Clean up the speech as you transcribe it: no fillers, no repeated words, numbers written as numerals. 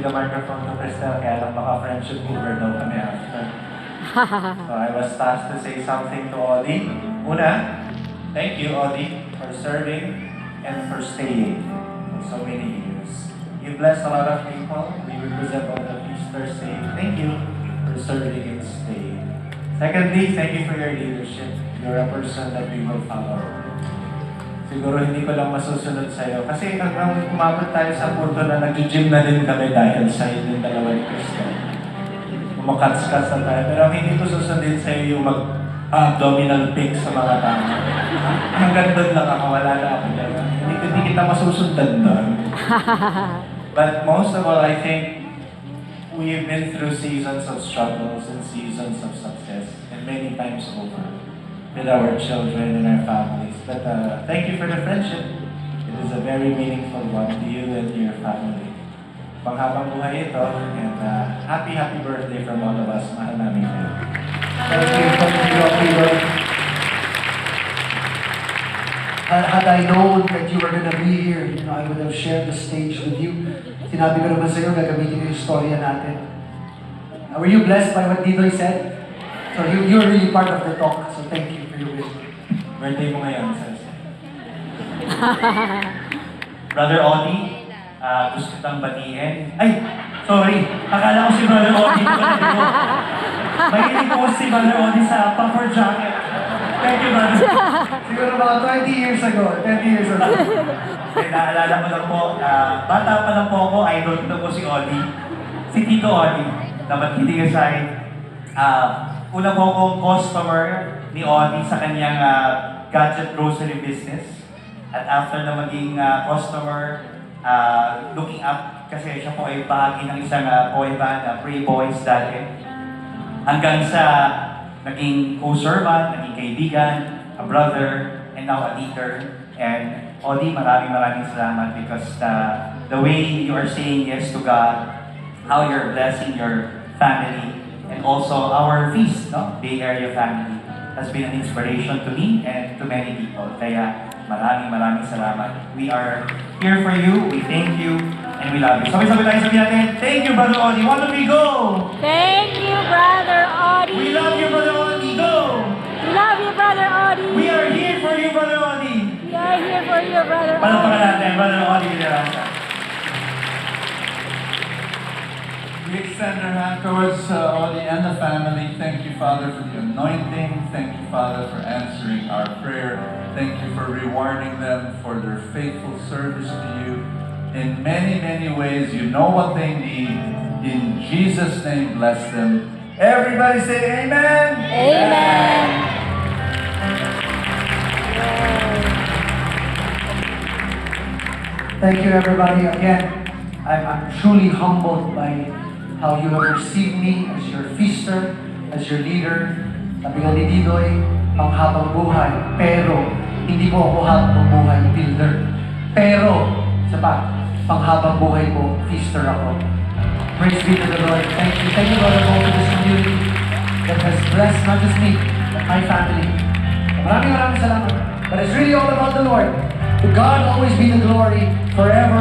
the microphone to Crystal, kaya lang baka friendship over daw kami after. So I was tasked to say something to Audie. Una, thank you Audie for serving and for staying for so many years. You blessed a lot of people. We represent all the feasters saying thank you for serving and staying. Secondly, thank you for your leadership. You're a person that we will follow. Siguro hindi ko lang masusunod sa'yo. Kasi hanggang umabot tayo sa punto na nag-gym na din kami dahil sa'yo din dalawa ni Crystal. Kumakats-kats na tayo. Pero hindi ko susundin sa'yo yung mag-abdominal pics sa mga tao. Hanggang doon lang ako, wala na ako dyan. Hindi kita masusundan doon. But most of all, I think we've been through seasons of struggles and seasons of success, and many times over with our children and our families. But thank you for the friendship. It is a very meaningful one to you and to your family. Panghabang buhay ito, and happy birthday from all of us. Mahal namin kayo. Thank you, Lord. Had I known that you were gonna be here, I would have shared the stage with you. Sinabi ko naman sa'yo, gagamitin ko yung storya natin. Were you blessed by what Didoy said? So you're really part of the talk, so thank you for your wisdom. Birthday mo ngayon, Sir. Brother Audie, gusto kitang batiin. Ay, sorry. Akala ko si Brother Audie. Mahilig ko si Brother Audie sa puffer jacket. Thank you, brother. Siguro mga 20 years ago, 20 years ago. Ay, naalala ko lang po, bata pa lang po ako, idol ko po si Audie. Si Tito Audie. Dapat hindi ka sa akin. Una po akong customer ni Audie sa kanyang gadget grocery business. At after na maging customer, looking up, kasi siya po ay bahagi ng isang boy band, Pray Boys dati. Hanggang sa naging co-servant, naging kaibigan, a brother, and now a leader. And Audie, maraming salamat because the way you are saying yes to God, how you're blessing your family, and also our feast, no? Bay Area family, has been an inspiration to me and to many people. Kaya maraming salamat. We are here for you, we thank you, and we love you. Sabay-sabay tayo sabihin natin, thank you, Brother Audie. Why don't we go? Thank you, Brother Audie. We love you, Brother Audie. Go! We love you, Brother Audie. We are here for you, Brother Audie. We are here for you, Brother Palakpakan Audie. natin, Brother Audie Villarasa. We extend our hand towards Audie and the family. Thank you, Father, for the anointing. Thank you, Father, for answering our prayer. Thank you for rewarding them for their faithful service to you. In many ways, you know what they need. In Jesus' name, bless them. Everybody say amen. Amen. Thank you, everybody. Again, I'm truly humbled by how you have received me as your feaster, as your leader. Sabi nga ni Didoy, panghabang buhay. Pero, hindi ko ako habang buhay builder. Pero, isa pa, panghabang buhay ko, feaster ako. Praise be to the Lord. Thank you, Lord, for this community that has blessed not just me, but my family. Maraming salamat. But it's really all about the Lord. To God always be the glory forever.